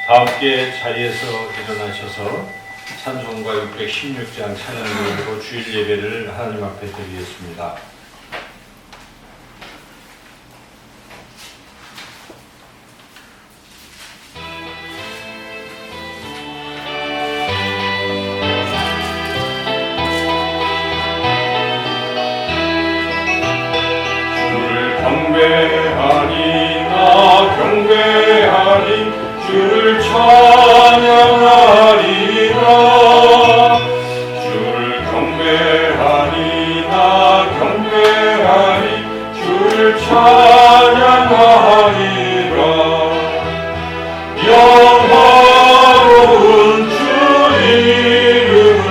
다 함께 자리에서 일어나셔서 찬송가 616장 찬양을 부르고 주일 예배를 하나님 앞에 드리겠습니다. 주를 경배하리 나 경배하리 주를 찬양하리라. 주를 경배하리 나 경배하리 주를 찬양하리라. 영화로운 주 이름을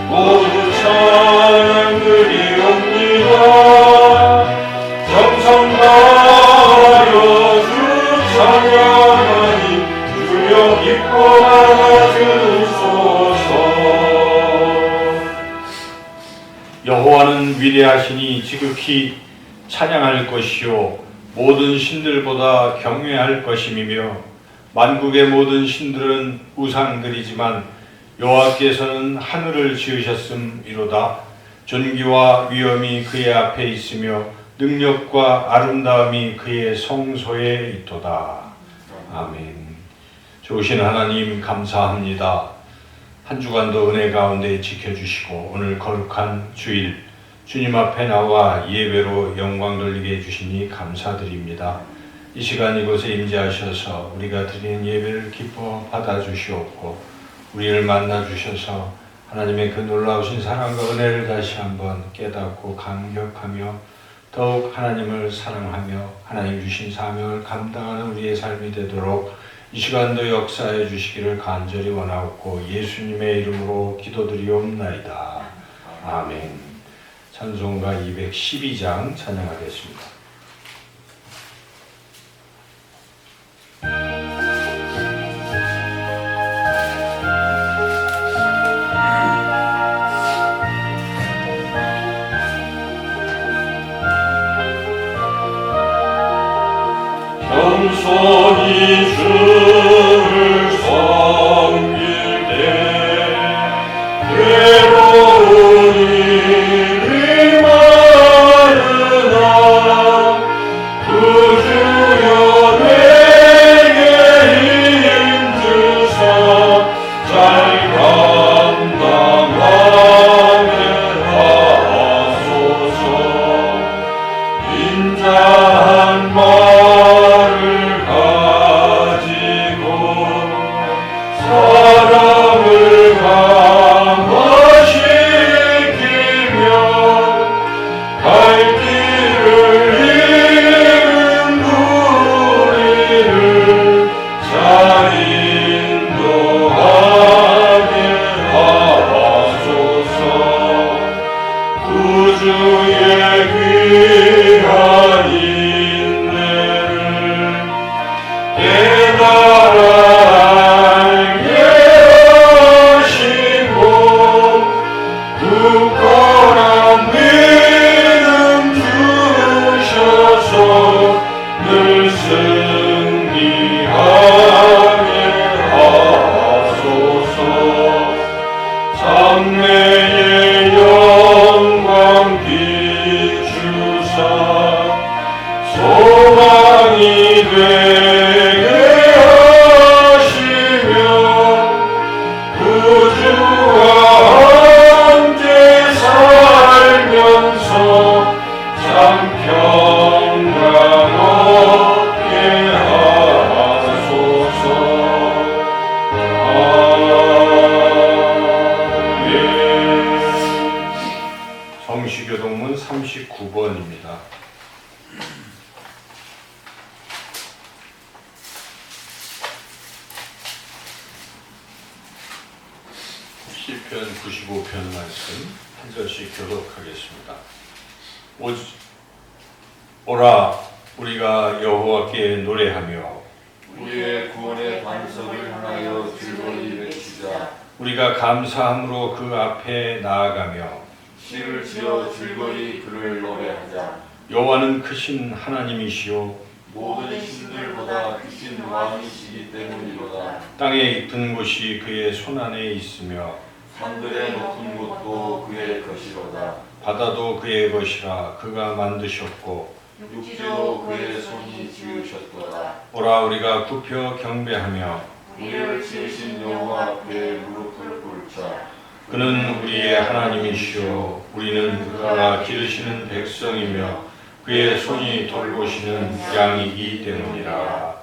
모두 찬양 드리옵니다. 정성 다하여 주 찬양하니 주여 기뻐 받아주소서. 여호와는 위대하시니 지극히 찬양할 것이요 모든 신들보다 경외할 것임이며 만국의 모든 신들은 우상들이지만 여호와께서는 하늘을 지으셨음이로다. 존귀와 위엄이 그의 앞에 있으며 능력과 아름다움이 그의 성소에 있도다. 아멘. 좋으신 하나님 감사합니다. 한 주간도 은혜 가운데 지켜주시고 오늘 거룩한 주일 주님 앞에 나와 예배로 영광 돌리게 해주시니 감사드립니다. 이 시간 이곳에 임재하셔서 우리가 드리는 예배를 기뻐 받아주시옵고 우리를 만나주셔서 하나님의 그 놀라우신 사랑과 은혜를 다시 한번 깨닫고 감격하며 더욱 하나님을 사랑하며 하나님 주신 사명을 감당하는 우리의 삶이 되도록 이 시간도 역사해 주시기를 간절히 원하옵고 예수님의 이름으로 기도드리옵나이다. 아멘. 찬송가 212장 찬양하겠습니다. 겸손히 주를 섬길 때 괴로운 일이 많으나 그 주여 내게 힘주사 잘 감당하게 하소서. 인자한 말을 가지고 사랑을 강화시키며 갈 길을 잃은 우리를 잘 인도하게 하소서. 구주의 귀한 인내를 깨달아 알게 하시고 굳건한 믿음 주셔서 늘 승리하게 하소서. 장래의 영광 비추사 소망이 되게 하시며 구주와 함께 살면서 참 평강 얻게 하소서. 아멘. 성시교동문 39번입니다. 시편 95편 말씀 한 절씩 교독하겠습니다. 오라 우리가 여호와께 노래하며 우리의 구원의 반석을 향하여 즐거이 외치자. 우리가 감사함으로 그 앞에 나아가며 시를 지어 즐거이 그를 노래하자. 여호와는 크신 하나님이시요 모든 신들보다 크신 왕이시기 때문이로다. 땅의 깊은 곳이 그의 손안에 있으며 산들의 높은 곳도 그의 것이로다. 바다도 그의 것이라 그가 만드셨고 육지도 그의 손이 지으셨도다. 오라 우리가 굽혀 경배하며 우리를 지으신 여호와 앞에 무릎을 꿇자. 그는 우리의 하나님이시오 우리는 그가 기르시는 백성이며 그의 손이 돌보시는 양이기 때문이라.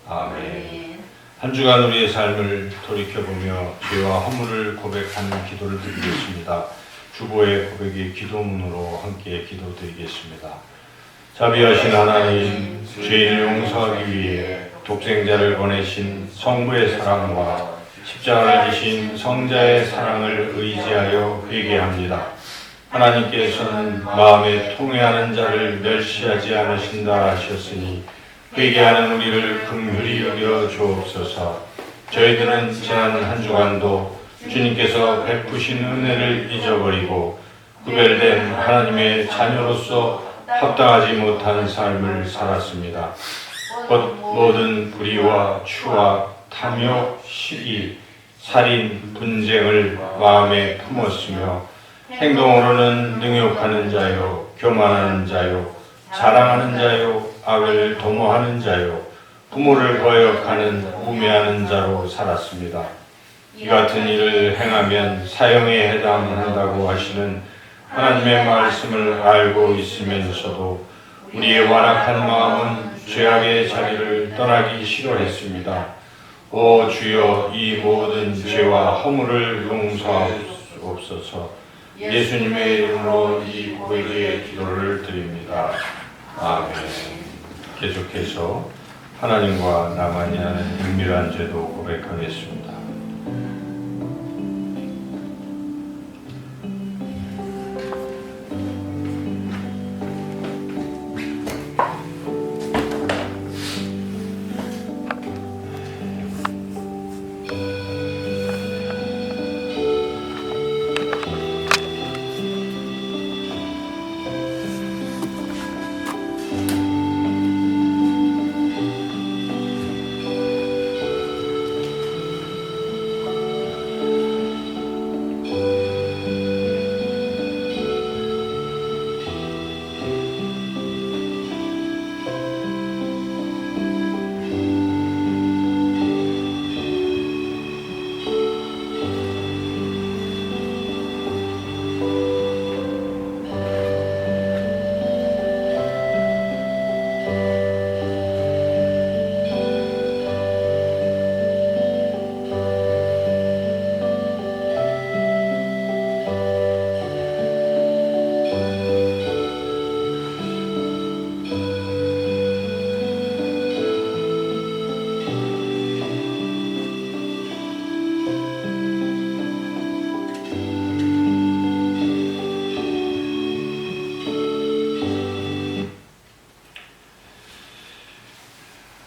아멘. 한 주간 우리의 삶을 돌이켜보며 죄와 허물을 고백하는 기도를 드리겠습니다. 주보의 고백의 기도문으로 함께 기도드리겠습니다. 자비하신 하나님, 죄인을 용서하기 위해 독생자를 보내신 성부의 사랑과 십자가를 지신 성자의 사랑을 의지하여 회개합니다. 하나님께서는 마음에 통회하는 자를 멸시하지 않으신다 하셨으니 회개하는 우리를 긍휼히 여겨 주옵소서. 저희들은 지난 한 주간도 주님께서 베푸신 은혜를 잊어버리고 구별된 하나님의 자녀로서 합당하지 못한 삶을 살았습니다. 곧 모든 불의와 추악, 탐욕, 시기, 살인, 분쟁을 마음에 품었으며 행동으로는 능욕하는 자요, 교만하는 자요, 자랑하는 자요, 악을 도모하는 자요, 부모를 거역하는 우매하는 자로 살았습니다. 이 같은 일을 행하면 사형에 해당한다고 하시는 하나님의 말씀을 알고 있으면서도 우리의 완악한 마음은 죄악의 자리를 떠나기 싫어했습니다. 오 주여, 이 모든 죄와 허물을 용서하옵소서. 예수님의 이름으로 이 고백의 기도를 드립니다. 아멘. 계속해서 하나님과 나만이 하는 은밀한 죄도 고백하겠습니다.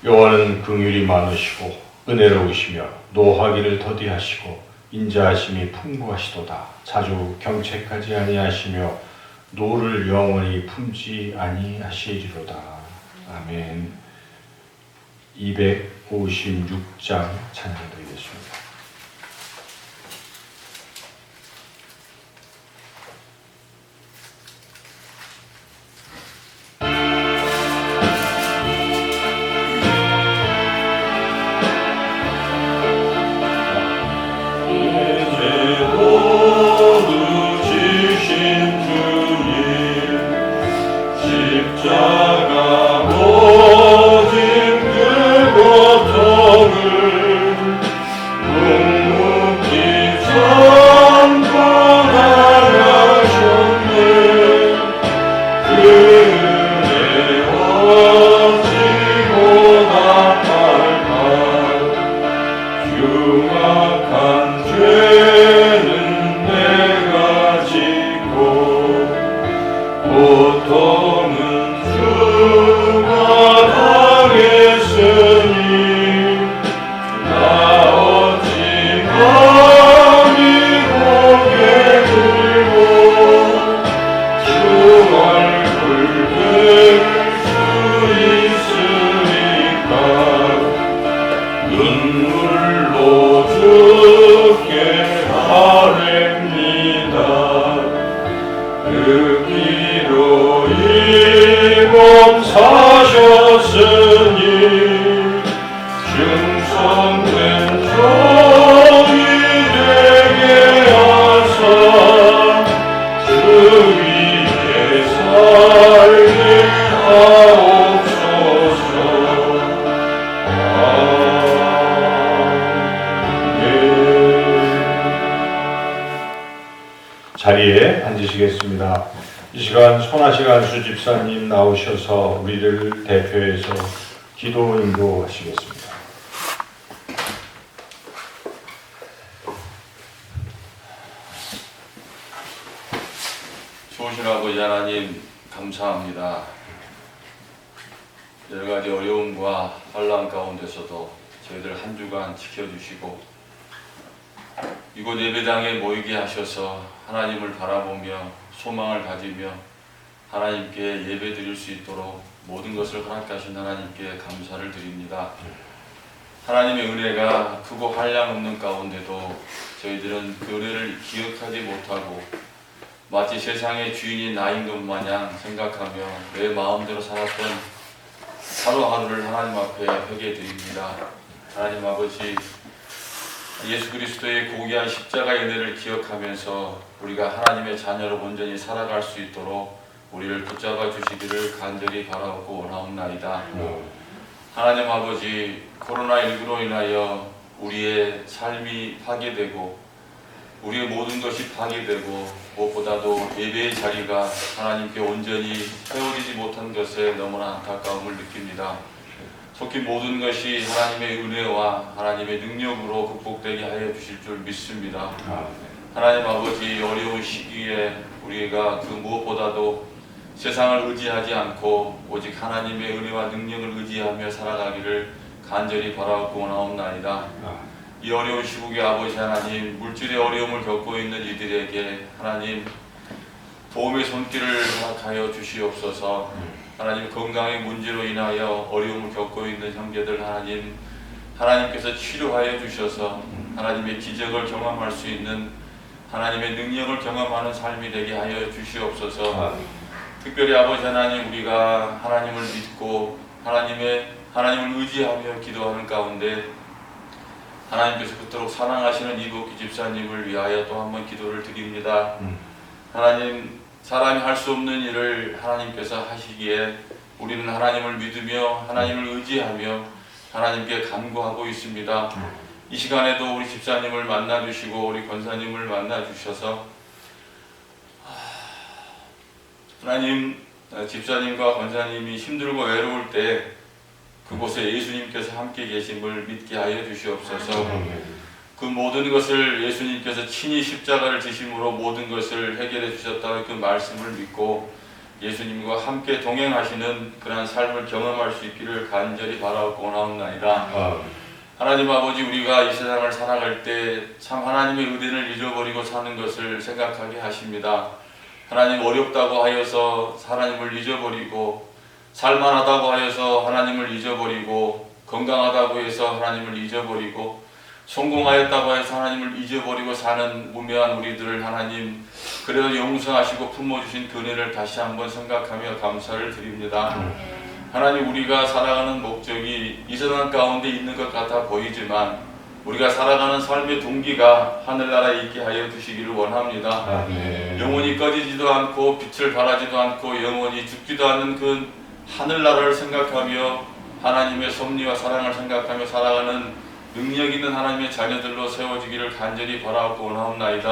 여호와는 긍휼이 많으시고 은혜로우시며 노하기를 더디하시고 인자하심이 풍부하시도다. 자주 경책하지 아니하시며 노를 영원히 품지 아니하시리로다. 아멘. 256장 찬양드리겠습니다. 십자가 모든 그 고통을 묵묵히 참고 나가셨네. 그 은혜 어찌보다 할까. 흉악한 죄는 내가 짓고 고통은 주가 당했으니 나 어찌 감히 고개 들고 주 얼굴 볼 수 있으랴. 이 시간 손아식 안수 집사님 나오셔서 우리를 대표해서 기도 인도하시겠습니다. 좋으신 아버지 하나님 감사합니다. 여러 가지 어려움과 환난 가운데서도 저희들 한 주간 지켜주시고 이곳 예배당에 모이게 하셔서 하나님을 바라보며 소망을 가지며 하나님께 예배 드릴 수 있도록 모든 것을 허락하신 하나님께 감사를 드립니다. 하나님의 은혜가 크고 한량없는 가운데도 저희들은 그 은혜를 기억하지 못하고 마치 세상의 주인이 나인 것 마냥 생각하며 내 마음대로 살았던 하루하루를 하나님 앞에 회개해 드립니다. 하나님 아버지, 예수 그리스도의 고귀한 십자가의 은혜를 기억하면서 우리가 하나님의 자녀로 온전히 살아갈 수 있도록 우리를 붙잡아 주시기를 간절히 바라고 원하옵나이다. 하나님 아버지, 코로나19로 인하여 우리의 삶이 파괴되고 우리의 모든 것이 파괴되고 무엇보다도 예배의 자리가 하나님께 온전히 세워지지 못한 것에 너무나 안타까움을 느낍니다. 속히 모든 것이 하나님의 은혜와 하나님의 능력으로 극복되게 하여 주실 줄 믿습니다. 하나님 아버지, 어려운 시기에 우리가 그 무엇보다도 세상을 의지하지 않고 오직 하나님의 은혜와 능력을 의지하며 살아가기를 간절히 바라고 원하옵나이다. 이 어려운 시국에 아버지 하나님, 물질의 어려움을 겪고 있는 이들에게 하나님 도움의 손길을 허락하여 주시옵소서. 하나님, 건강의 문제로 인하여 어려움을 겪고 있는 형제들 하나님께서 치료하여 주셔서 하나님의 기적을 경험할 수 있는 하나님의 능력을 경험하는 삶이 되게 하여 주시옵소서. 특별히 아버지 하나님, 우리가 하나님을 믿고 하나님을 의지하며 기도하는 가운데 하나님께서 그토록 사랑하시는 이복기 집사님을 위하여 또 한 번 기도를 드립니다. 하나님, 사람이 할 수 없는 일을 하나님께서 하시기에 우리는 하나님을 믿으며 하나님을 의지하며 하나님께 간구하고 있습니다. 이 시간에도 우리 집사님을 만나주시고 우리 권사님을 만나주셔서 하나님, 집사님과 권사님이 힘들고 외로울 때 그곳에 예수님께서 함께 계심을 믿게 하여 주시옵소서. 그 모든 것을 예수님께서 친히 십자가를 지심으로 모든 것을 해결해 주셨다는 그 말씀을 믿고 예수님과 함께 동행하시는 그러한 삶을 경험할 수 있기를 간절히 바라고 원하옵나이다. 하나님 아버지, 우리가 이 세상을 살아갈 때 참 하나님의 은혜를 잃어버리고 사는 것을 생각하게 하십니다. 하나님, 어렵다고 하여서 하나님을 잊어버리고 살만하다고 하여서 하나님을 잊어버리고 건강하다고 해서 하나님을 잊어버리고 성공하였다고 해서 하나님을 잊어버리고 사는 우매한 우리들을 하나님 그래도 용서하시고 품어주신 그 은혜를 다시 한번 생각하며 감사를 드립니다. 하나님, 우리가 살아가는 목적이 이 세상 가운데 있는 것 같아 보이지만 우리가 살아가는 삶의 동기가 하늘나라에 있게 하여 주시기를 원합니다. 영원히 꺼지지도 않고 빛을 발하지도 않고 영원히 죽지도 않는 그 하늘나라를 생각하며 하나님의 섭리와 사랑을 생각하며 살아가는 능력 있는 하나님의 자녀들로 세워지기를 간절히 바라고 원하옵나이다.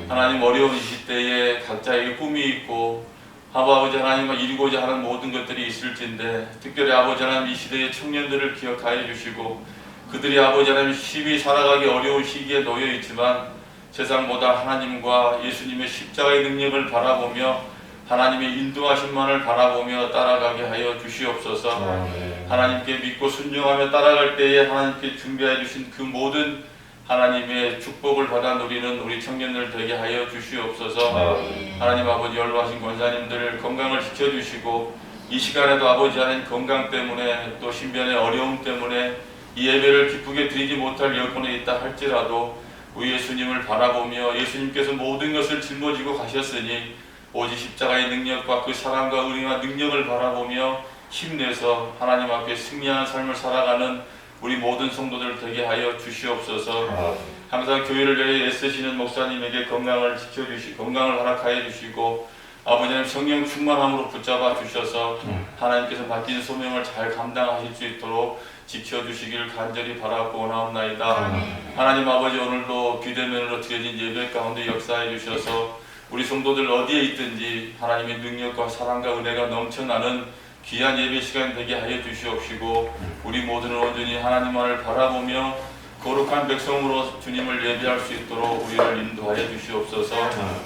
하나님, 어려운 이 시대에 각자에게 꿈이 있고 아버지 하나님과 이루고자 하는 모든 것들이 있을진데 특별히 아버지 하나님, 이 시대의 청년들을 기억하여 주시고 그들이 아버지 하나님 쉽이 살아가기 어려운 시기에 놓여 있지만 세상보다 하나님과 예수님의 십자가의 능력을 바라보며 하나님의 인도하심만을 바라보며 따라가게 하여 주시옵소서. 하나님께 믿고 순종하며 따라갈 때에 하나님께 준비해 주신 그 모든 하나님의 축복을 받아 누리는 우리 청년들 되게 하여 주시옵소서. 하나님 아버지, 연로하신 권사님들 건강을 지켜주시고 이 시간에도 아버지 하나님 건강 때문에 또 신변의 어려움 때문에 이 예배를 기쁘게 드리지 못할 여건에 있다 할지라도 우리 예수님을 바라보며 예수님께서 모든 것을 짊어지고 가셨으니 오직 십자가의 능력과 그 사랑과 은혜와 능력을 바라보며 힘내서 하나님 앞에 승리하는 삶을 살아가는 우리 모든 성도들 되게 하여 주시옵소서. 항상 교회를 위해 애쓰시는 목사님에게 건강을 지켜주시고 건강을 허락하여 주시고 아버지 하나님 성령 충만함으로 붙잡아 주셔서 하나님께서 맡긴 소명을 잘 감당하실 수 있도록 지켜주시기를 간절히 바라고 원하옵나이다. 하나님 아버지, 오늘도 비대면으로 드려진 예배 가운데 역사해 주셔서 우리 성도들 어디에 있든지 하나님의 능력과 사랑과 은혜가 넘쳐나는 귀한 예배 시간 되게 하여 주시옵시고 우리 모두는 온전히 하나님만을 바라보며 거룩한 백성으로 주님을 예배할 수 있도록 우리를 인도하여 주시옵소서.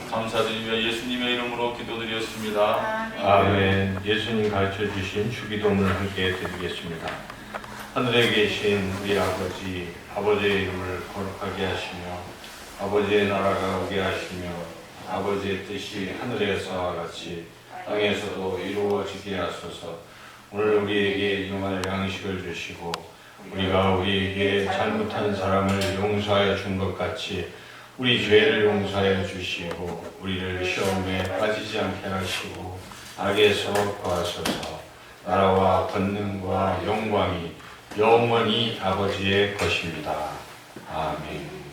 감사드리며 예수님의 이름으로 기도드렸습니다. 아멘. 예수님 가르쳐 주신 주기도문을 함께 드리겠습니다. 하늘에 계신 우리 아버지, 아버지의 이름을 거룩하게 하시며 아버지의 나라가 오게 하시며 아버지의 뜻이 하늘에서와 같이 땅에서도 이루어지게 하소서. 오늘 우리에게 일용할 양식을 주시고 우리가 우리에게 잘못한 사람을 용서하여 준 것 같이 우리 죄를 용서하여 주시고 우리를 시험에 빠지지 않게 하시고 악에서 구하소서. 나라와 권능과 영광이 영원히 아버지의 것입니다. 아멘.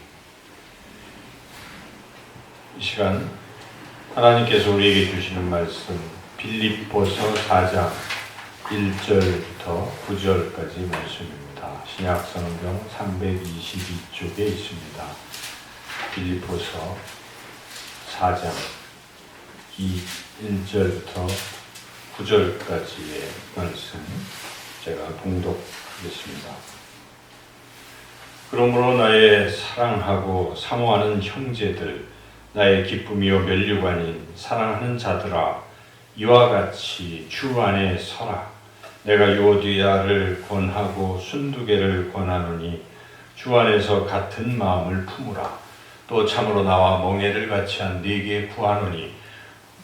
이 시간 하나님께서 우리에게 주시는 말씀 빌립보서 4장 1절부터 9절까지 말씀입니다. 신약성경 322쪽에 있습니다. 빌립보서 4장 1절부터 9절까지의 말씀 제가 봉독하겠습니다. 그러므로 나의 사랑하고 사모하는 형제들, 나의 기쁨이요 면류관인 사랑하는 자들아, 이와 같이 주 안에 서라. 내가 요디아를 권하고 순두개를 권하노니 주 안에서 같은 마음을 품으라. 또 참으로 나와 멍에를 같이 한 네게 구하노니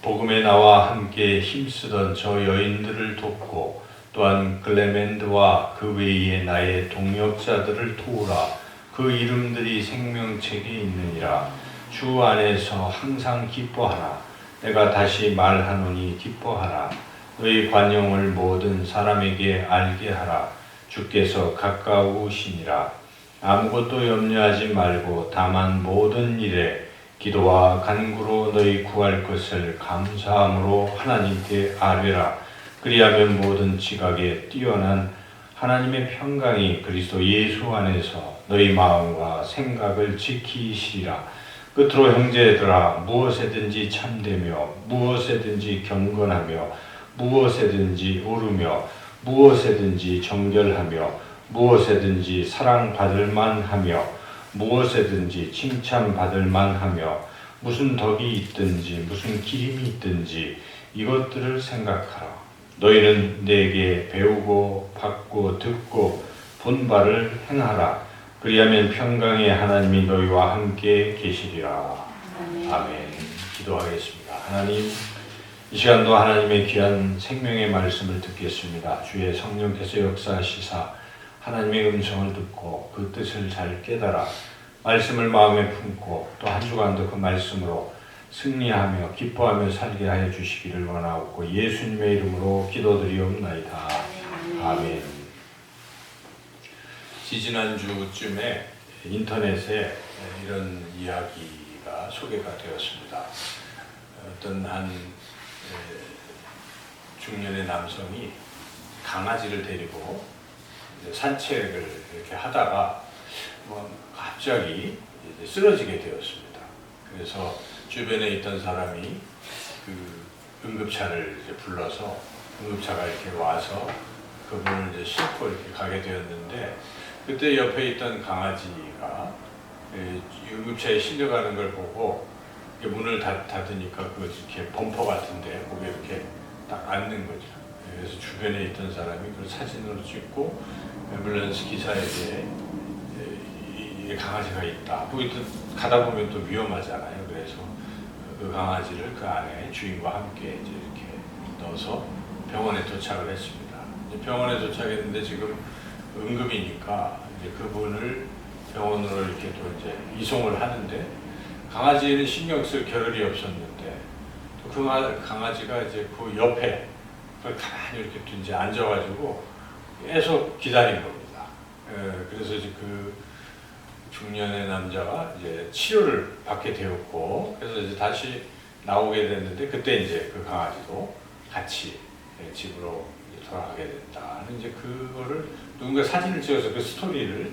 복음에 나와 함께 힘쓰던 저 여인들을 돕고 또한 글레멘드와 그 외에 나의 동역자들을 도우라. 그 이름들이 생명책에 있느니라. 주 안에서 항상 기뻐하라. 내가 다시 말하노니 기뻐하라. 너희 관용을 모든 사람에게 알게 하라. 주께서 가까우시니라. 아무것도 염려하지 말고 다만 모든 일에 기도와 간구로 너희 구할 것을 감사함으로 하나님께 아뢰라. 그리하면 모든 지각에 뛰어난 하나님의 평강이 그리스도 예수 안에서 너희 마음과 생각을 지키시라. 끝으로 형제들아, 무엇에든지 참되며 무엇에든지 경건하며 무엇에든지 오르며 무엇에든지 정결하며 무엇에든지 사랑받을 만하며 무엇에든지 칭찬받을 만하며 무슨 덕이 있든지 무슨 기림이 있든지 이것들을 생각하라. 너희는 내게 배우고 받고 듣고 본 바를 행하라. 그리하면 평강의 하나님이 너희와 함께 계시리라. 아멘. 기도하겠습니다. 하나님, 이 시간도 하나님의 귀한 생명의 말씀을 듣겠습니다. 주의 성령께서 역사하시사 하나님의 음성을 듣고 그 뜻을 잘 깨달아 말씀을 마음에 품고 또 한 주간도 그 말씀으로 승리하며 기뻐하며 살게 하여 주시기를 원하옵고 예수님의 이름으로 기도드리옵나이다. 아멘. 지지난주쯤에 인터넷에 이런 이야기가 소개가 되었습니다. 어떤 한 중년의 남성이 강아지를 데리고 산책을 이렇게 하다가 갑자기 쓰러지게 되었습니다. 그래서 주변에 있던 사람이 그 응급차를 이제 불러서 응급차가 이렇게 와서 그분을 이제 싣고 이렇게 가게 되었는데 그때 옆에 있던 강아지가 응급차에 실려가는 걸 보고 문을 닫으니까 그 이렇게 범퍼 같은데 거기에 이렇게 딱 앉는 거죠. 그래서 주변에 있던 사람이 그걸 사진으로 찍고 앰뷸런스 기사에게 이 강아지가 있다. 거기 또 가다 보면 또 위험하잖아요. 그래서 그 강아지를 그 안에 주인과 함께 이제 이렇게 넣어서 병원에 도착을 했습니다. 이제 병원에 도착했는데 지금 응급이니까 이제 그분을 병원으로 이렇게 또 이제 이송을 하는데 강아지는 신경 쓸 겨를이 없었는데 또 그 강아지가 이제 그 옆에 그걸 가만히 이렇게 이제 앉아가지고 계속 기다린 겁니다. 그래서 이제 그 중년의 남자가 이제 치료를 받게 되었고 그래서 이제 다시 나오게 됐는데 그때 이제 그 강아지도 같이 집으로 돌아가게 된다. 이제 그거를 누군가 사진을 찍어서 그 스토리를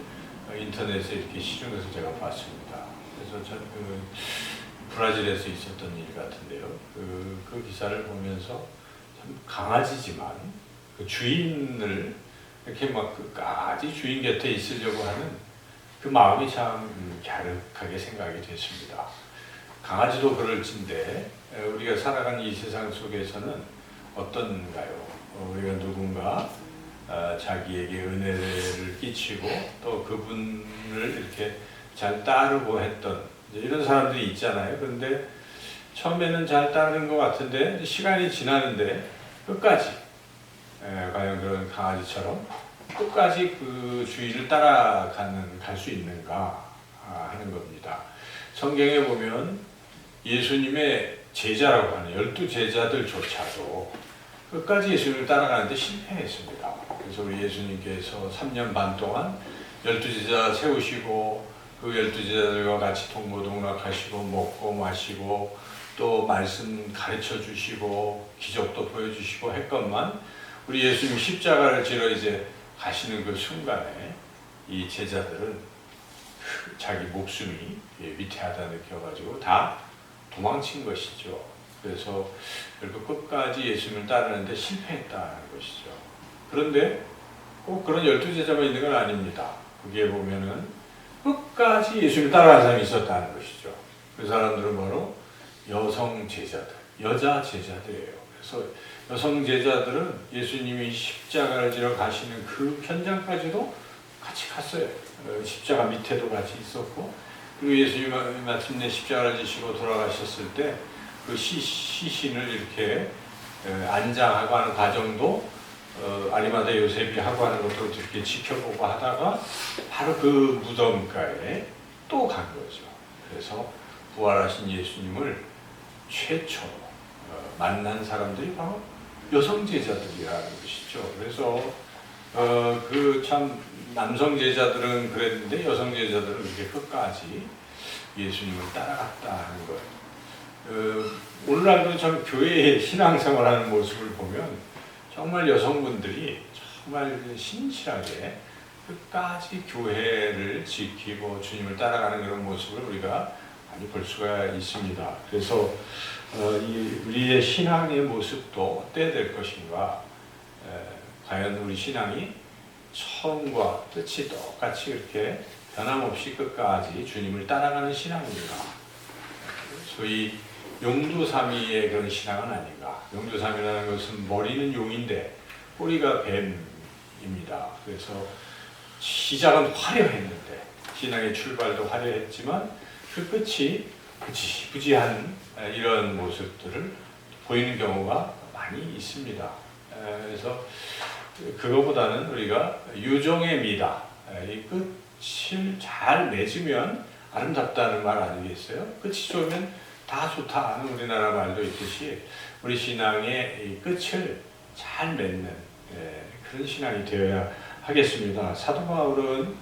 인터넷에 이렇게 실은 것을 제가 봤습니다. 그래서 저는 브라질에서 있었던 일 같은데요. 그 기사를 보면서 참 강아지지만 그 주인을 이렇게 막 끝까지 주인 곁에 있으려고 하는 그 마음이 참 갸륵하게 생각이 됐습니다. 강아지도 그럴진데 우리가 살아가는 이 세상 속에서는 어떤가요? 우리가 누군가 자기에게 은혜를 끼치고 또 그분을 이렇게 잘 따르고 했던 이런 사람들이 있잖아요. 그런데 처음에는 잘 따르는 것 같은데 시간이 지나는데 끝까지 과연 그런 강아지처럼 끝까지 그 주인을 갈 수 있는가 하는 겁니다. 성경에 보면 예수님의 제자라고 하는 12제자들조차도 끝까지 예수님을 따라가는데 실패했습니다. 그래서 우리 예수님께서 3년 반 동안 12제자 세우시고 그 12제자들과 같이 동고동락하시고 먹고 마시고 또 말씀 가르쳐 주시고 기적도 보여주시고 했건만 우리 예수님 십자가를 지러 이제 가시는 그 순간에 이 제자들은 자기 목숨이 위태하다 느껴가지고 다 도망친 것이죠. 그래서 결국 끝까지 예수님을 따르는데 실패했다는 것이죠. 그런데 꼭 그런 12제자만 있는 건 아닙니다. 거기에 보면은 끝까지 예수님을 따라가는 사람이 있었다는 것이죠. 그 사람들은 바로 여성 제자들, 여자 제자들이에요. 그래서 여성 제자들은 예수님이 십자가를 지러 가시는 그 현장까지도 같이 갔어요. 십자가 밑에도 같이 있었고, 그리고 예수님이 마침내 십자가를 지시고 돌아가셨을 때 그 시신을 이렇게 안장하고 하는 과정도 아리마다 요셉이 하고 하는 것도 이렇게 지켜보고 하다가 바로 그 무덤가에 또 간 거죠. 그래서 부활하신 예수님을 최초 만난 사람들이 바로 여성 제자들이라는 것이죠. 그래서 그 참 남성 제자들은 그랬는데 여성 제자들은 이렇게 끝까지 예수님을 따라갔다는 거예요. 오늘날도 참 교회의 신앙생활하는 모습을 보면 정말 여성분들이 정말 신실하게 끝까지 교회를 지키고 주님을 따라가는 그런 모습을 우리가 많이 볼 수가 있습니다. 그래서 우리의 신앙의 모습도 어때야 될 것인가? 과연 우리 신앙이 처음과 끝이 똑같이 이렇게 변함없이 끝까지 주님을 따라가는 신앙인가? 소위 용두사미의 그런 신앙은 아닌가? 용두사미라는 것은 머리는 용인데 꼬리가 뱀입니다. 그래서 시작은 화려했는데 신앙의 출발도 화려했지만 그 끝이 부지한 이런 모습들을 보이는 경우가 많이 있습니다. 그래서 그거보다는 우리가 유종의 미다, 이 끝을 잘 맺으면 아름답다는 말 아니겠어요? 끝이 좋으면 다 좋다 하는 우리나라 말도 있듯이 우리 신앙의 이 끝을 잘 맺는 그런 신앙이 되어야 하겠습니다. 사도 바울은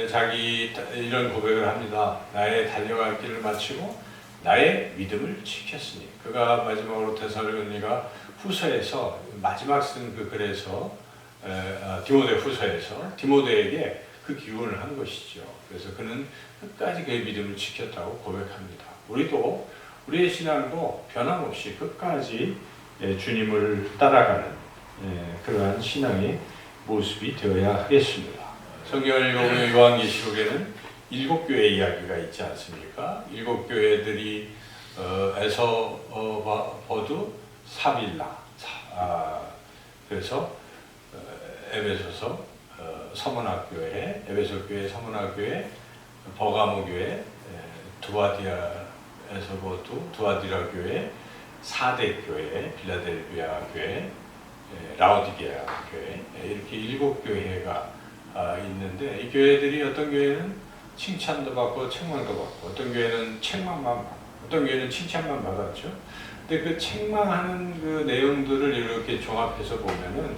자기 이런 고백을 합니다. 나의 달려갈 길을 마치고 나의 믿음을 지켰으니. 그가 마지막으로 데살로니가 후서에서 마지막 쓴 그 글에서 디모데 후서에서 디모데에게 그 기원을 한 것이죠. 그래서 그는 끝까지 그의 믿음을 지켰다고 고백합니다. 우리도 우리의 신앙도 변함없이 끝까지 주님을 따라가는 그러한 신앙의 모습이 되어야 하겠습니다. 성경을 읽어보면 요한계시록에는 7교회 이야기가 있지 않습니까? 7교회들이 에서버두, 사빌라, 그래서 에베소서 서문학교회, 에베소교회, 서문학교회, 버가모교회, 두아디아에서버두, 두아디라교회, 사대교회, 빌라델비아 교회, 라오디게아 교회 이렇게 7교회가 있는데 이 교회들이 어떤 교회는 칭찬도 받고 책망도 받고 어떤 교회는 책망만 받고 어떤 교회는 칭찬만 받았죠. 근데 그 책망하는 그 내용들을 이렇게 종합해서 보면은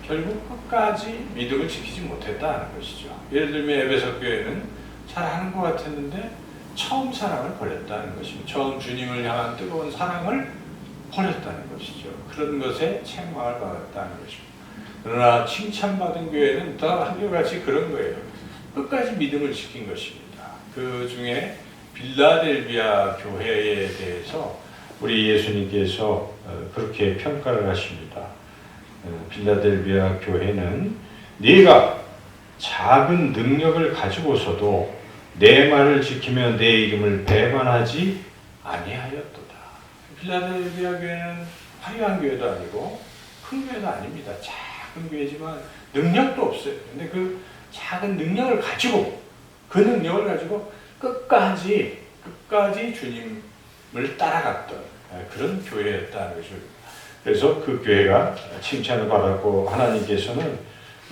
결국 끝까지 믿음을 지키지 못했다는 것이죠. 예를 들면 에베소 교회는 잘하는 것 같았는데 처음 사랑을 버렸다는 것입니다. 처음 주님을 향한 뜨거운 사랑을 버렸다는 것이죠. 그런 것에 책망을 받았다는 것입니다. 그러나 칭찬받은 교회는 다 한결같이 그런 거예요. 끝까지 믿음을 지킨 것입니다. 그 중에 빌라델비아 교회에 대해서 우리 예수님께서 그렇게 평가를 하십니다. 빌라델비아 교회는 네가 작은 능력을 가지고서도 내 말을 지키며 내 이름을 배반하지 아니하였도다. 빌라델비아 교회는 화려한 교회도 아니고 큰 교회도 아닙니다. 작은 교회지만 능력도 없어요. 근데 그 작은 능력을 가지고 그 능력을 가지고 끝까지 주님을 따라갔던 그런 교회였다는 것입니다. 그래서 그 교회가 칭찬을 받았고 하나님께서는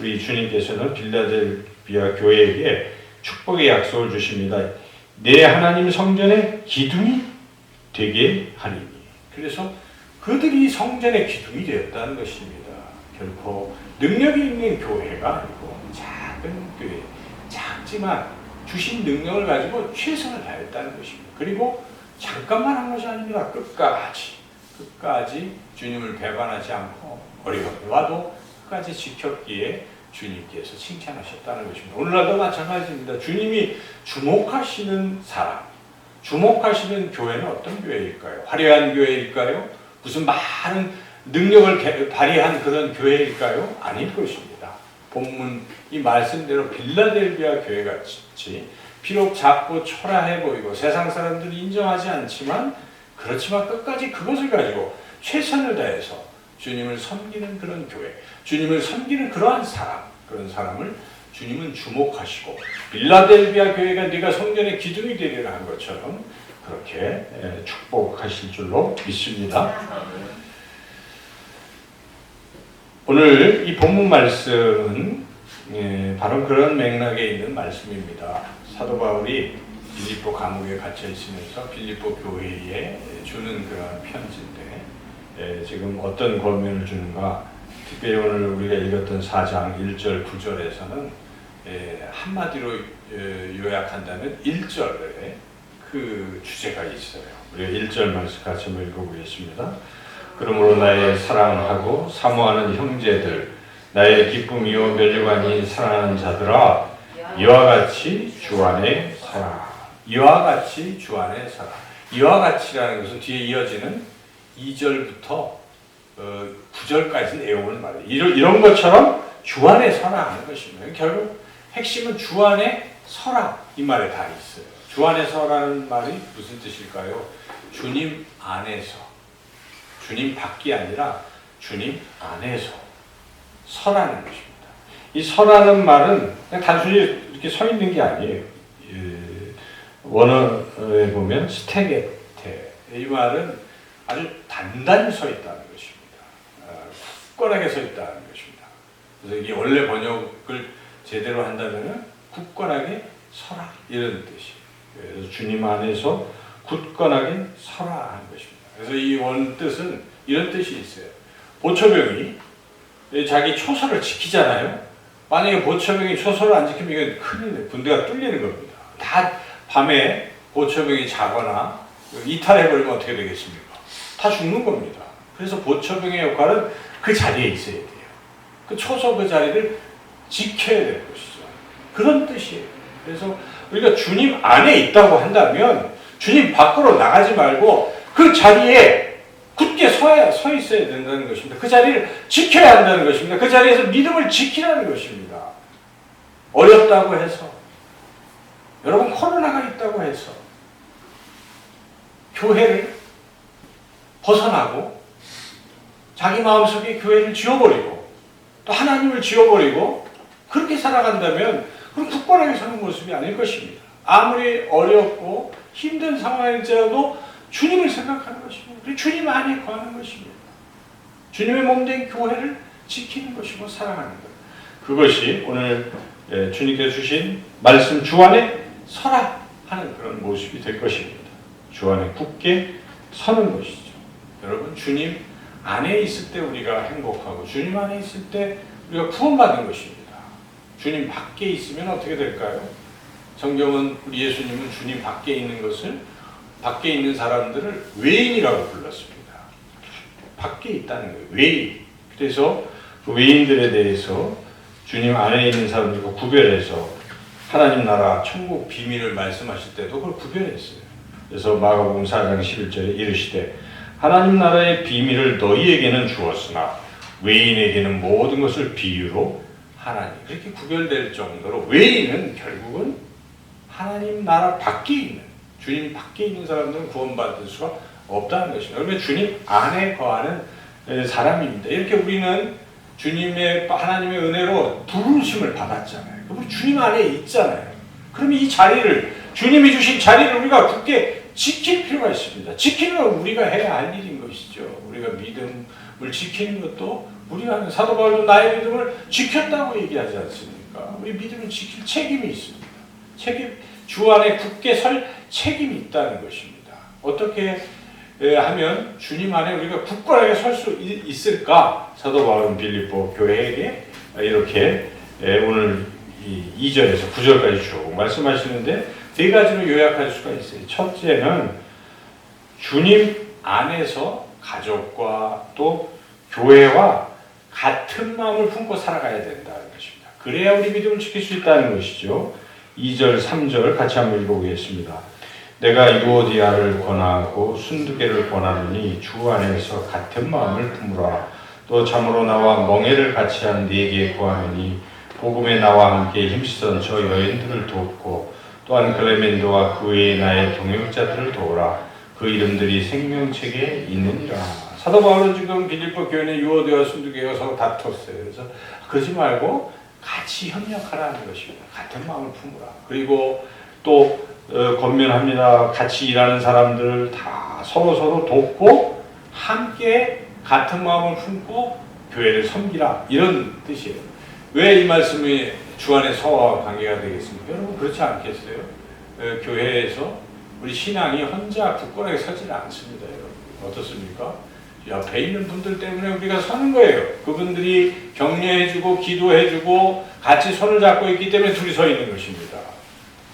우리 주님께서는 빌라델비아 교회에게 축복의 약속을 주십니다. 내 하나님 성전의 기둥이 되게 하리니. 그래서 그들이 성전의 기둥이 되었다는 것입니다. 결코 능력이 있는 교회가 아니고 작은 교회, 작지만 주신 능력을 가지고 최선을 다했다는 것입니다. 그리고 잠깐만 한 것이 아닙니다. 끝까지 주님을 배반하지 않고 어려움이 와도 끝까지 지켰기에 주님께서 칭찬하셨다는 것입니다. 오늘날도 마찬가지입니다. 주님이 주목하시는 사람, 주목하시는 교회는 어떤 교회일까요? 화려한 교회일까요? 무슨 많은 능력을 발휘한 그런 교회일까요? 아닐 것입니다. 본문 이 말씀대로 빌라델비아 교회 같이 비록 작고 초라해 보이고 세상 사람들이 인정하지 않지만 그렇지만 끝까지 그것을 가지고 최선을 다해서 주님을 섬기는 그런 교회, 주님을 섬기는 그러한 사람, 그런 사람을 주님은 주목하시고 빌라델비아 교회가 네가 성전의 기둥이 되리라 한 것처럼 그렇게 축복하실 줄로 믿습니다. 오늘 이 본문 말씀은 바로 그런 맥락에 있는 말씀입니다. 사도 바울이 빌립보 감옥에 갇혀 있으면서 빌립보 교회에 주는 그런 편지인데 지금 어떤 권면을 주는가? 특별히 오늘 우리가 읽었던 4장 1절 9절에서는 한마디로 요약한다면 1절에 그 주제가 있어요. 우리가 1절 말씀 같이 한번 읽어보겠습니다. 그러므로 나의 사랑하고 사모하는 형제들, 나의 기쁨이요 멸류관이 사랑하는 자들아, 이와 같이 주 안에 살아. 이와 같이 주 안에 살아. 이와 같이라는 것은 뒤에 이어지는 2절부터 9절까지 내용을 말해요. 이런 것처럼 주 안에 서라 하는 것입니다. 결국 핵심은 주 안에 서라 이 말에 다 있어요. 주 안에 서라는 말이 무슨 뜻일까요? 주님 안에서, 주님 밖이 아니라 주님 안에서 서라는 것입니다. 이 서라는 말은 그냥 단순히 이렇게 서 있는 게 아니에요. 원어에 보면 스테게테, 이 말은 아주 단단히 서 있다는 것입니다. 굳건하게 서 있다는 것입니다. 그래서 이게 원래 번역을 제대로 한다면 굳건하게 서라 이런 뜻이에요. 그래서 주님 안에서 굳건하게 서라 하는 것입니다. 그래서 이 원 뜻은 이런 뜻이 있어요. 보초병이 자기 초소를 지키잖아요. 만약에 보초병이 초소를 안 지키면 이건 큰일 나요. 군대가 뚫리는 겁니다. 다 밤에 보초병이 자거나 이탈해버리면 어떻게 되겠습니까? 다 죽는 겁니다. 그래서 보초병의 역할은 그 자리에 있어야 돼요. 그 초소 그 자리를 지켜야 될 것이죠. 그런 뜻이에요. 그래서 우리가 주님 안에 있다고 한다면 주님 밖으로 나가지 말고 그 자리에 굳게 서 있어야 된다는 것입니다. 그 자리를 지켜야 한다는 것입니다. 그 자리에서 믿음을 지키라는 것입니다. 어렵다고 해서, 여러분 코로나가 있다고 해서 교회를 벗어나고 자기 마음속에 교회를 지워버리고 또 하나님을 지워버리고 그렇게 살아간다면 그럼 굳건하게 사는 모습이 아닐 것입니다. 아무리 어렵고 힘든 상황일지라도 주님을 생각하는 것입니다. 그리고 주님 안에 거하는 것입니다. 주님의 몸된 교회를 지키는 것이고 사랑하는 것. 그것이 오늘 주님께서 주신 말씀 주 안에 서라 하는 그런 모습이 될 것입니다. 주 안에 굳게 서는 것이죠. 여러분 주님 안에 있을 때 우리가 행복하고 주님 안에 있을 때 우리가 구원받는 것입니다. 주님 밖에 있으면 어떻게 될까요? 성경은 우리 예수님은 주님 밖에 있는 것을 밖에 있는 사람들을 외인이라고 불렀습니다. 밖에 있다는 거예요. 외인. 그래서 그 외인들에 대해서 주님 안에 있는 사람들과 구별해서 하나님 나라 천국 비밀을 말씀하실 때도 그걸 구별했어요. 그래서 마가복음 4장 11절에 이르시되 하나님 나라의 비밀을 너희에게는 주었으나 외인에게는 모든 것을 비유로 하나니. 그렇게 구별될 정도로 외인은 결국은 하나님 나라 밖에 있는, 주님 밖에 있는 사람들은 구원받을 수가 없다는 것입니다. 그러면 주님 안에 거하는 사람입니다. 이렇게 우리는 주님의 하나님의 은혜로 부르심을 받았잖아요. 그럼 주님 안에 있잖아요. 그러면 이 자리를, 주님이 주신 자리를 우리가 굳게 지킬 필요가 있습니다. 지키는 건 우리가 해야 할 일인 것이죠. 우리가 믿음을 지키는 것도 우리가 하는, 사도 바울도 나의 믿음을 지켰다고 얘기하지 않습니까? 우리 믿음을 지킬 책임이 있습니다. 주 안에 굳게 설 책임이 있다는 것입니다. 어떻게 하면 주님 안에 우리가 굳건하게 설 수 있을까? 사도 바울은 빌립보 교회에게 이렇게 오늘 2절에서 9절까지 쭉 말씀하시는데 네 가지로 요약할 수가 있어요. 첫째는 주님 안에서 가족과 또 교회와 같은 마음을 품고 살아가야 된다는 것입니다. 그래야 우리 믿음을 지킬 수 있다는 것이죠. 2절, 3절 같이 한번 읽어보겠습니다. 내가 유오디아를 권하고 순두개를 권하노니 주 안에서 같은 마음을 품으라. 또 참으로 나와 멍에를 같이 한 네게 구하노니 복음에 나와 함께 힘쓰던 저 여인들을 돕고 또한 클레멘도와 그 외에 나의 동역자들을 도우라. 그 이름들이 생명책에 있느니라. 사도 바울은 지금 빌립보 교회는 유오디아와 순두개가 서로 다퉜어요. 그래서 그러지 말고 같이 협력하라는 것입니다. 같은 마음을 품으라. 그리고 또 권면합니다. 같이 일하는 사람들 다 서로 돕고 함께 같은 마음을 품고 교회를 섬기라. 이런 뜻이에요. 왜 이 말씀이 주 안에 서와 관계가 되겠습니까? 여러분 그렇지 않겠어요? 교회에서 우리 신앙이 혼자 굳건하게 서지는 않습니다. 여러분 어떻습니까? 옆에 있는 분들 때문에 우리가 서는 거예요. 그분들이 격려해주고 기도해주고 같이 손을 잡고 있기 때문에 둘이 서 있는 것입니다.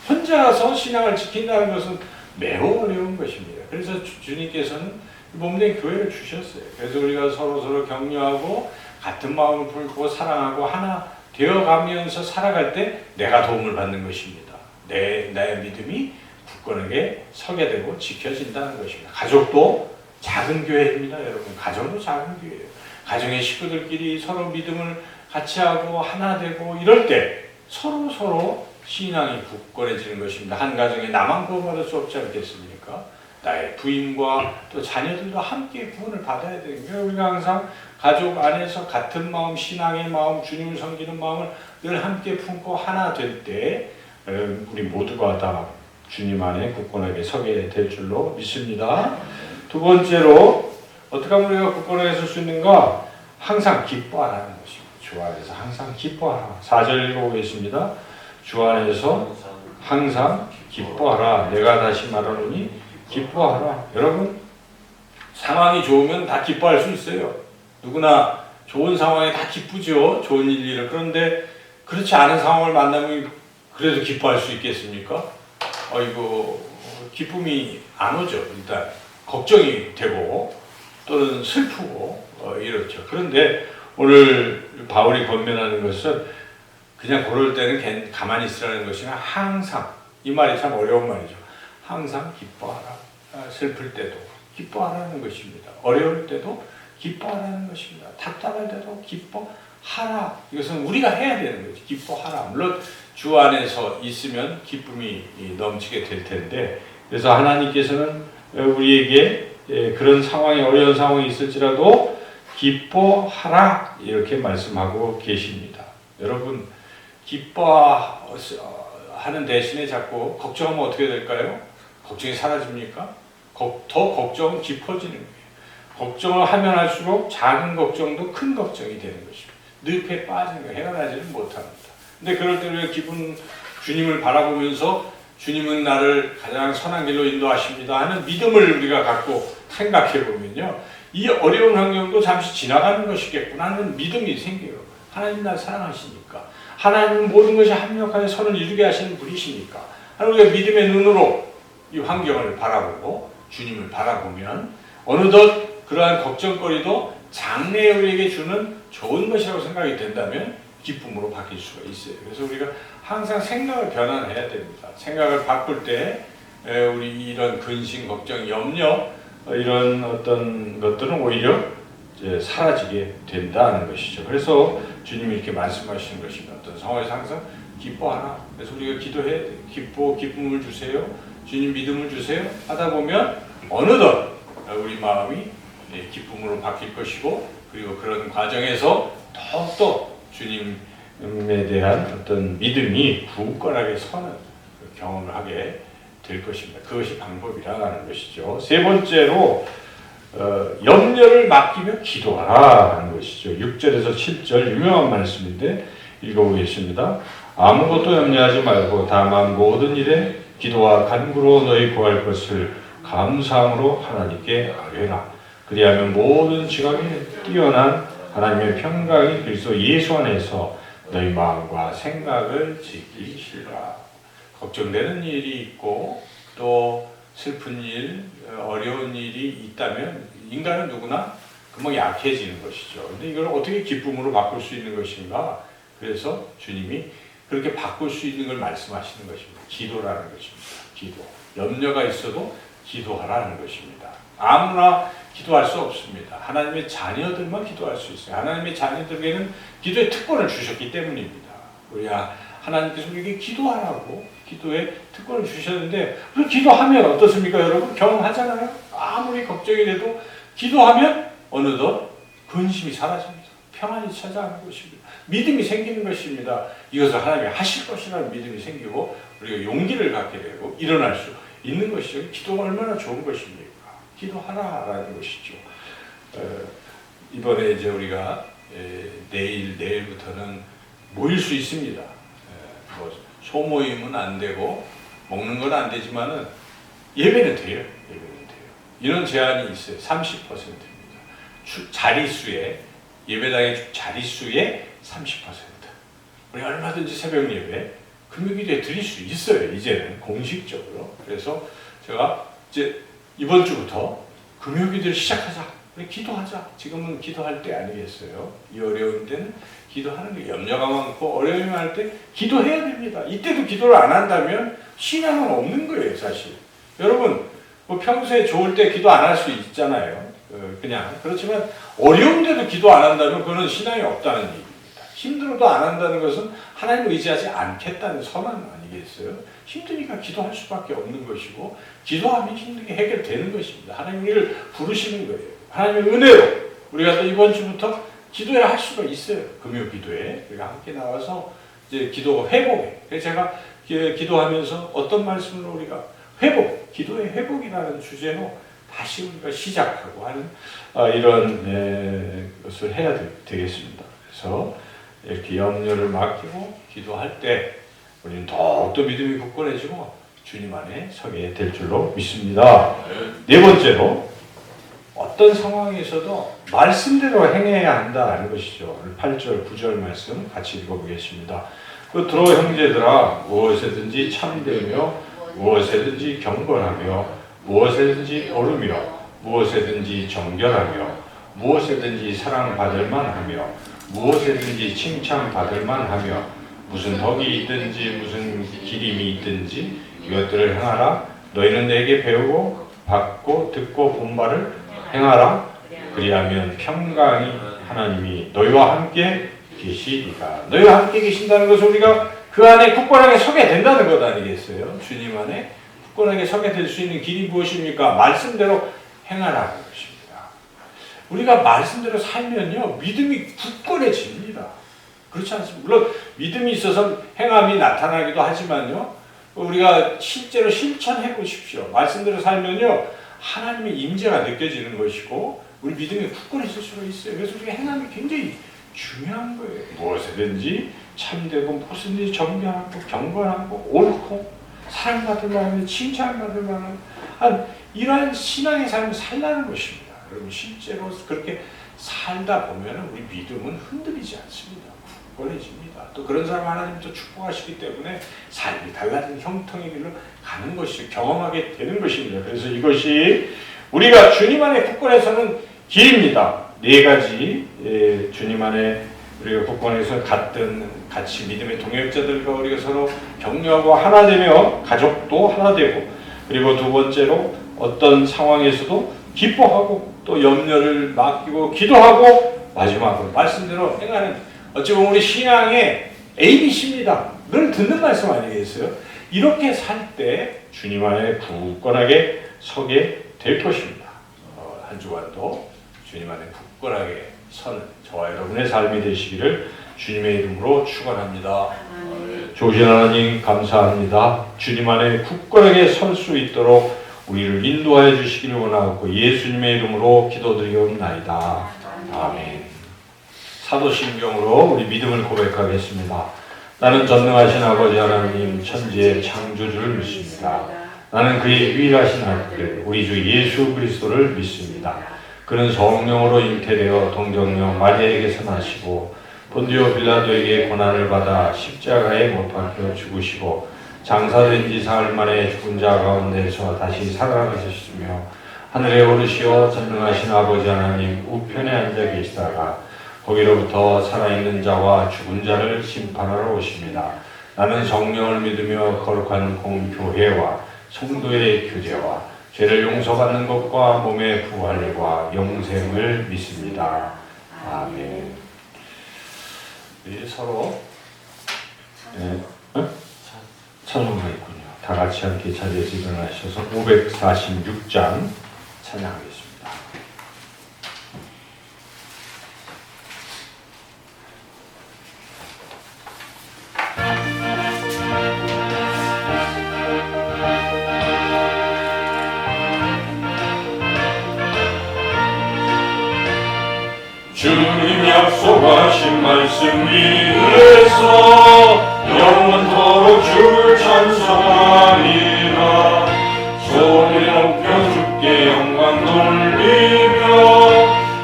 혼자서 신앙을 지킨다는 것은 매우 어려운 것입니다. 그래서 주님께서는 몸된 교회를 주셨어요. 그래서 우리가 서로 격려하고 같은 마음을 품고 사랑하고 하나 되어가면서 살아갈 때 내가 도움을 받는 것입니다. 나의 믿음이 굳건하게 서게 되고 지켜진다는 것입니다. 가족도 작은 교회입니다. 여러분 가정도 작은 교회예요. 가정의 식구들끼리 서로 믿음을 같이 하고 하나 되고 이럴 때 서로 신앙이 굳건해지는 것입니다. 한 가정에 나만 구원받을 수 없지 않겠습니까? 나의 부인과 또 자녀들도 함께 구원을 받아야 됩니다. 우리가 항상 가족 안에서 같은 마음, 신앙의 마음, 주님을 섬기는 마음을 늘 함께 품고 하나 될 때 우리 모두가 다 주님 안에 굳건하게 서게 될 줄로 믿습니다. 두 번째로 어떻게 하면 우리가 굳건하게 설 수 있는가? 항상 기뻐하라는 것입니다. 주 안에서 항상 기뻐하라. 4절 읽어보겠습니다. 주 안에서 항상 기뻐하라. 내가 다시 말하노니 기뻐하라. 여러분 상황이 좋으면 다 기뻐할 수 있어요. 누구나 좋은 상황에 다 기쁘죠. 좋은 일을. 그런데 그렇지 않은 상황을 만나면 그래도 기뻐할 수 있겠습니까? 기쁨이 안 오죠. 일단 걱정이 되고 또는 슬프고 이렇죠. 그런데 오늘 바울이 권면하는 것은 그냥 그럴 때는 가만히 있으라는 것이 아니라 항상, 이 말이 참 어려운 말이죠. 항상 기뻐하라. 슬플 때도 기뻐하라는 것입니다. 어려울 때도 기뻐하라는 것입니다. 답답할 때도 기뻐하라. 이것은 우리가 해야 되는 거죠. 기뻐하라. 물론 주 안에서 있으면 기쁨이 넘치게 될 텐데, 그래서 하나님께서는 우리에게 그런 상황이, 어려운 상황이 있을지라도 기뻐하라 이렇게 말씀하고 계십니다. 여러분 기뻐하는 대신에 자꾸 걱정하면 어떻게 될까요? 걱정이 사라집니까? 더 걱정은 깊어지는 거예요. 걱정을 하면 할수록 작은 걱정도 큰 걱정이 되는 것입니다. 늪에 빠지는 거예요. 헤어나지를 못합니다. 근데 그럴 때 우리가 주님을 바라보면서 주님은 나를 가장 선한 길로 인도하십니다 하는 믿음을 우리가 갖고 생각해 보면요, 이 어려운 환경도 잠시 지나가는 것이겠구나 하는 믿음이 생겨요. 하나님 날 사랑하시니까, 하나님은 모든 것이 합력하여 선을 이루게 하시는 분이시니까, 우리가 믿음의 눈으로 이 환경을 바라보고 주님을 바라보면 어느덧 그러한 걱정거리도 장래에 우리에게 주는 좋은 것이라고 생각이 된다면 기쁨으로 바뀔 수가 있어요. 그래서 우리가 항상 생각을 변환해야 됩니다. 생각을 바꿀 때 우리 이런 근심, 걱정, 염려 이런 어떤 것들은 오히려 이제 사라지게 된다는 것이죠. 그래서 주님이 이렇게 말씀하시는 것입니다. 어떤 상황에서 항상 기뻐하라. 그래서 우리가 기도해 기쁨을 주세요. 주님 믿음을 주세요. 하다 보면 어느덧 우리 마음이 기쁨으로 바뀔 것이고, 그리고 그런 과정에서 더욱더 주님에 대한 어떤 믿음이 굳건하게 서는 경험을 하게 될 것입니다. 그것이 방법이라는 것이죠. 세 번째로 염려를 맡기며 기도하라 하는 것이죠. 6절에서 7절 유명한 말씀인데 읽어보겠습니다. 아무것도 염려하지 말고 다만 모든 일에 기도와 간구로 너희 구할 것을 감사함으로 하나님께 아뢰라. 그리하면 모든 지각에 뛰어난 하나님의 평강이 그리스도 예수 안에서 너희 마음과 생각을 지키시라. 걱정되는 일이 있고 또 슬픈 일, 어려운 일이 있다면 인간은 누구나 금방 약해지는 것이죠. 근데 이걸 어떻게 기쁨으로 바꿀 수 있는 것인가? 그래서 주님이 그렇게 바꿀 수 있는 걸 말씀하시는 것입니다. 기도라는 것입니다. 기도. 염려가 있어도 기도하라는 것입니다. 아무나 기도할 수 없습니다. 하나님의 자녀들만 기도할 수 있어요. 하나님의 자녀들에게는 기도의 특권을 주셨기 때문입니다. 우리가 하나님께서 우리에게 기도하라고 기도의 특권을 주셨는데, 그 기도하면 어떻습니까, 여러분? 경험하잖아요. 아무리 걱정이 돼도 기도하면 어느덧 근심이 사라집니다. 평안이 찾아오는 것입니다. 믿음이 생기는 것입니다. 이것을 하나님이 하실 것이라는 믿음이 생기고 우리가 용기를 갖게 되고 일어날 수 있는 것이죠. 기도가 얼마나 좋은 것입니까? 기도하라라는 것이죠. 이번에 이제 우리가 내일부터는 모일 수 있습니다. 뭐 소모임은 안 되고 먹는 건 안 되지만은 예배는 돼요. 이런 제한이 있어요. 30%입니다. 자리수에 예배당의 자리수의 30%. 우리 얼마든지 새벽 예배, 금요일에 드릴 수 있어요. 이제는 공식적으로. 그래서 제가 이제 이번 주부터 금요일을 시작하자. 우리 기도하자. 지금은 기도할 때 아니겠어요? 이 어려운 때는 기도하는 게, 염려가 많고 어려움이 많을 때 기도해야 됩니다. 이때도 기도를 안 한다면 신앙은 없는 거예요, 사실. 여러분, 뭐 평소에 좋을 때 기도 안 할 수 있잖아요. 그냥. 그렇지만 어려운데도 기도 안 한다면 그거는 신앙이 없다는 얘기입니다. 힘들어도 안 한다는 것은 하나님을 의지하지 않겠다는 선언 아니겠어요? 힘드니까 기도할 수밖에 없는 것이고, 기도하면 힘든 게 해결되는 것입니다. 하나님이 이를 부르시는 거예요. 하나님의 은혜로 우리가 또 이번 주부터 기도회를 할 수가 있어요. 금요 기도회. 우리가 함께 나와서 이제 기도 회복에. 그래서 제가 기도하면서 어떤 말씀으로 우리가 회복, 기도의 회복이라는 주제로 다시 우리가 시작하고 하는 이런 것을 해야 되겠습니다. 그래서 이렇게 염려를 맡기고 기도할 때 우리는 더욱더 믿음이 굳건해지고 주님 안에 서게 될 줄로 믿습니다. 네 번째로, 어떤 상황에서도 말씀대로 행해야 한다는 것이죠. 8절, 9절 말씀 같이 읽어보겠습니다. 그러므로 형제들아, 무엇에든지 참되며 무엇에든지 경건하며 무엇에든지 옳으며 무엇에든지 정결하며 무엇에든지 사랑받을 만하며 무엇에든지 칭찬받을 만하며 무슨 덕이 있든지 무슨 기림이 있든지 이것들을 행하라. 너희는 내게 배우고 받고 듣고 본 바를 행하라. 그리하면 평강이 하나님이 너희와 함께 계시리라. 너희와 함께 계신다는 것은 우리가 그 안에 굳건하게 서게 된다는 것 아니겠어요? 주님 안에 굳건하게 서게 될 수 있는 길이 무엇입니까? 말씀대로 행하라는 것입니다. 우리가 말씀대로 살면요, 믿음이 굳건해집니다. 그렇지 않습니까? 물론 믿음이 있어서 행함이 나타나기도 하지만요, 우리가 실제로 실천해 보십시오. 말씀대로 살면요, 하나님의 임재가 느껴지는 것이고 우리 믿음이 굳건해질 수가 있어요. 그래서 우리가 행함이 굉장히 중요한 거예요. 무엇이든지 참되고 무엇이든지 정결하고 경건하고 옳고 사랑받을 만한, 칭찬받을 만한 이러한 신앙의 삶을 살라는 것입니다. 여러분, 실제로 그렇게 살다 보면 우리 믿음은 흔들리지 않습니다. 굳건해집니다. 또 그런 사람 하나님도 축복하시기 때문에 삶이 달라진 형통의 길로 가는 것이 경험하게 되는 것입니다. 그래서 이것이 우리가 주님 안에 굳건해서는 길입니다. 네 가지 주님 안에 우리가 국권에서 같이 믿음의 동역자들과 우리가 서로 격려하고 하나 되며 가족도 하나 되고, 그리고 두 번째로 어떤 상황에서도 기뻐하고 또 염려를 맡기고 기도하고 마지막으로 말씀대로 행하는, 어찌 보면 우리 신앙의 ABC입니다. 늘 듣는 말씀 아니겠어요? 이렇게 살 때 주님 안에 굳건하게 서게 될 것입니다. 한 주간도 주님 안에 굳건하게 서는 저와 여러분의 삶이 되시기를 주님의 이름으로 축원합니다. 좋으신 하나님 감사합니다. 주님 안에 굳건하게 설 수 있도록 우리를 인도하여 주시기를 원하고 예수님의 이름으로 기도드리옵나이다. 아멘. 사도신경으로 우리 믿음을 고백하겠습니다. 나는 전능하신 아버지 하나님 천지의 창조주를 믿습니다. 나는 그의 유일하신 아들 우리 주 예수 그리스도를 믿습니다. 그는 성령으로 잉태되어 동정녀 마리아에게서 나시고 본디오 빌라도에게 고난을 받아 십자가에 못 박혀 죽으시고 장사된 지 사흘 만에 죽은 자 가운데서 다시 살아나셨으며 하늘에 오르시어 전능하신 아버지 하나님 우편에 앉아 계시다가 거기로부터 살아있는 자와 죽은 자를 심판하러 오십니다. 나는 성령을 믿으며 거룩한 공교회와 성도의 교제와 죄를 용서받는 것과 몸의 부활과 영생을 믿습니다. 아멘. 우리 서로 찬송가 있군요. 다 같이 함께 자리에서 일어나셔서 546장 찬양하겠습니다. 주님 약속하신 말씀 위에서 영원토록 주를 찬송하리라. 손을 높여 주께 영광 돌리며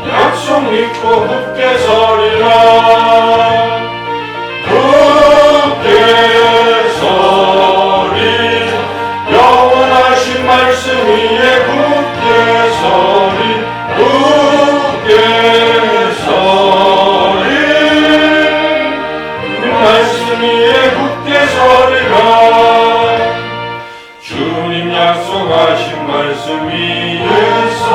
약속 믿고 굳게 서리라. 굳게 서리 영원하신 말씀 위에 굳게 서리. 굳게 말씀 위에 굳게 서리라. 주님 약속하신 말씀 위에서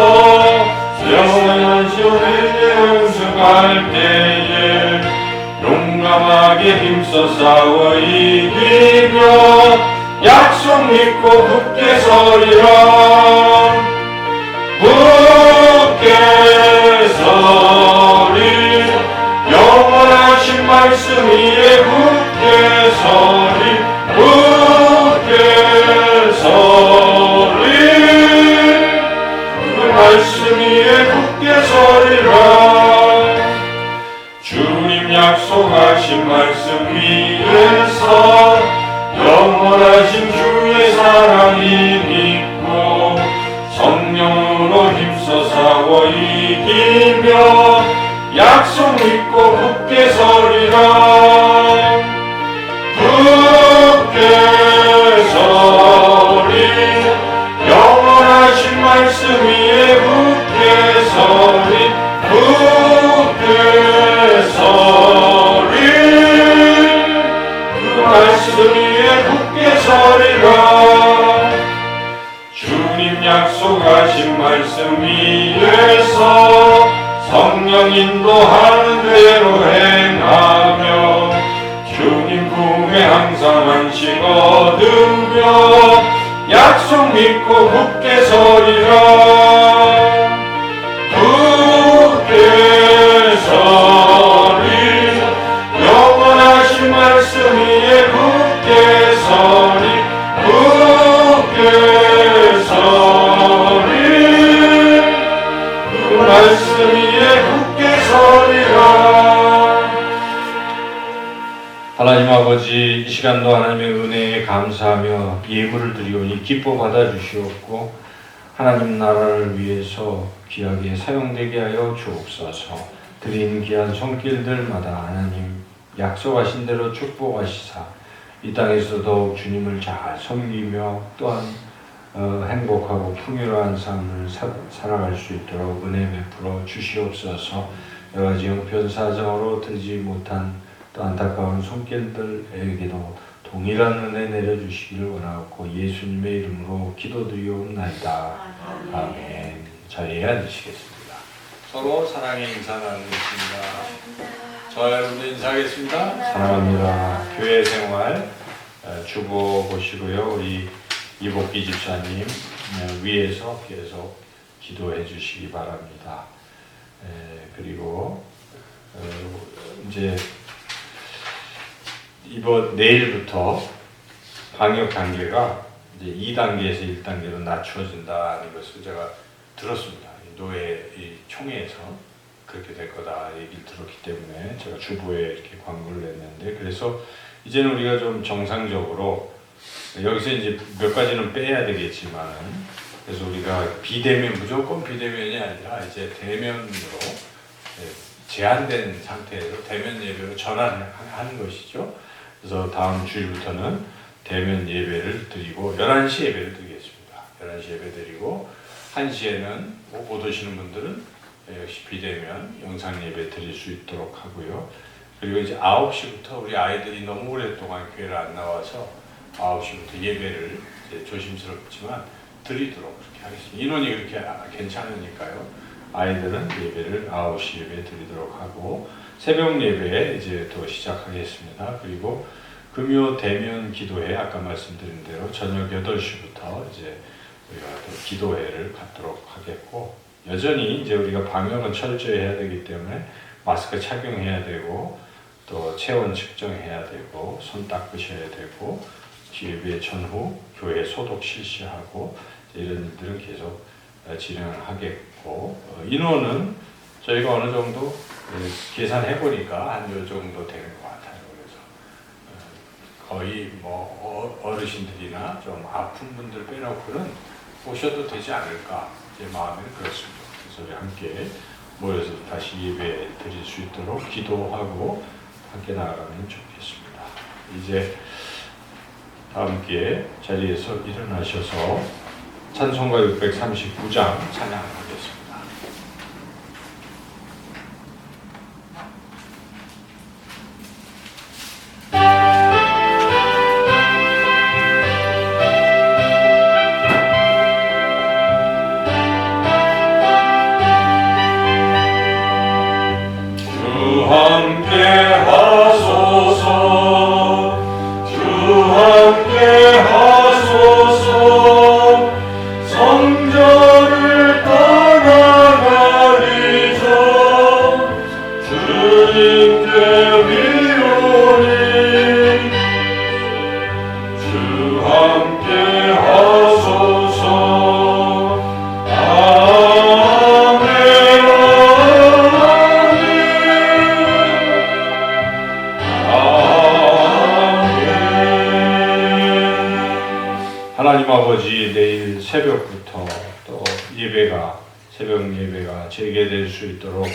영원한 시온에게 응승할 때에 용감하게 힘써 싸워 이기며 약속 믿고 굳게 서리라. 굳게 서리 영원하신 말씀 위에 굳게 서리. 굳게 서리 그 말씀 위에 굳게 서리라. 주님 약속하신 말씀 위에서 영원하신 주의 사랑이 믿고 성령으로 힘써 싸워 이기며 약속 믿고 굳게 서리라. 굳게 서리 영원하신 말씀 위에 굳게 서리. 굳게 서리 그 말씀 위에 굳게 서리라. 주님 약속하신 말씀 위에서 성령 인도하는 대로 행하며 주님 품에 항상 안식 얻으며 약속 믿고 굳게 서리라. 굳게 서리 영원하신 말씀 위에 굳게 서리. 굳게 서리 그 말씀 위에 굳게 서리라. 하나님 아버지, 이 시간도 하나님의 은혜에 감사하며 예물을 드리오니 기뻐 받아주시옵고 하나님 나라를 위해서 귀하게 사용되게 하여 주옵소서. 드린 귀한 손길들마다 하나님 약속하신 대로 축복하시사 이 땅에서 더욱 주님을 잘 섬기며 또한 행복하고 풍요로운 삶을 살아갈 수 있도록 은혜 베풀어 주시옵소서. 여러 가지 형편 사정으로 들지 못한 또 안타까운 손길들에게도 동일한 은혜 내려주시기를 원하고 예수님의 이름으로 기도드리옵나이다. 아멘. 자리에 앉으시겠습니다. 서로 사랑의 인사 나누겠습니다. 저 여러분도 인사하겠습니다. 사랑합니다. 교회 생활 주보 보시고요. 우리 이복기 집사님 위에서 계속 기도해 주시기 바랍니다. 그리고 이제 이번 내일부터 방역 단계가 이제 2단계에서 1단계로 낮추어진다는 것을 제가 들었습니다. 노예 총회에서 그렇게 될 거다 얘기를 들었기 때문에 제가 주보에 이렇게 광고를 냈는데, 그래서 이제는 우리가 좀 정상적으로 여기서 이제 몇 가지는 빼야 되겠지만, 그래서 우리가 비대면, 무조건 비대면이 아니라 이제 대면으로 제한된 상태에서 대면 예배로 전환하는 것이죠. 그래서 다음 주일부터는 대면 예배를 드리고 11시 예배를 드리겠습니다. 11시 예배 드리고 1시에는 못 오시는 분들은 역시 비대면 영상 예배 드릴 수 있도록 하고요. 그리고 이제 9시부터 우리 아이들이 너무 오랫동안 교회를 안 나와서 9시부터 예배를 이제 조심스럽지만 드리도록 그렇게 하겠습니다. 인원이 그렇게 괜찮으니까요. 아이들은 예배를 9시 예배 드리도록 하고 새벽 예배 이제 또 시작하겠습니다. 그리고 금요 대면 기도회 아까 말씀드린 대로 저녁 8시부터 이제 우리가 또 기도회를 갖도록 하겠고, 여전히 이제 우리가 방역은 철저히 해야 되기 때문에 마스크 착용해야 되고 또 체온 측정해야 되고 손 닦으셔야 되고 예배 전후 교회 소독 실시하고 이런 일들은 계속 진행하겠고, 인원은 저희가 어느 정도 계산해 보니까 한 요 정도 되는 것 같아요. 그래서 거의 뭐 어르신들이나 좀 아픈 분들 빼놓고는 오셔도 되지 않을까 제 마음에는 그렇습니다. 그래서 우리 함께 모여서 다시 예배 드릴 수 있도록 기도하고 함께 나아가면 좋겠습니다. 이제 다 함께 자리에서 일어나셔서 찬송가 639장 찬양하겠습니다. 하나님 아버지, 내일 새벽부터 또 새벽 예배가 재개될 수 있도록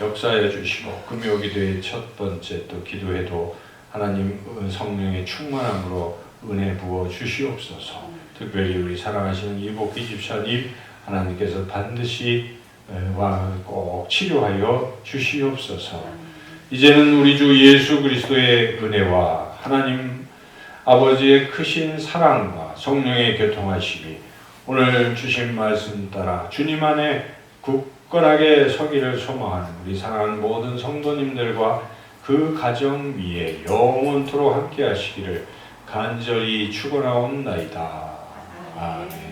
역사해 주시고, 금요 기도의 첫 번째 또 기도회도 하나님 성령의 충만함으로 은혜 부어 주시옵소서. 특별히 우리 사랑하시는 이복기 집사님 하나님께서 반드시 꼭 치료하여 주시옵소서. 이제는 우리 주 예수 그리스도의 은혜와 하나님 아버지의 크신 사랑과 성령의 교통하심이 오늘 주신 말씀 따라 주님 안에 굳건하게 서기를 소망하는 우리 사랑하는 모든 성도님들과 그 가정 위에 영원토록 함께 하시기를 간절히 축원하옵나이다. 아멘.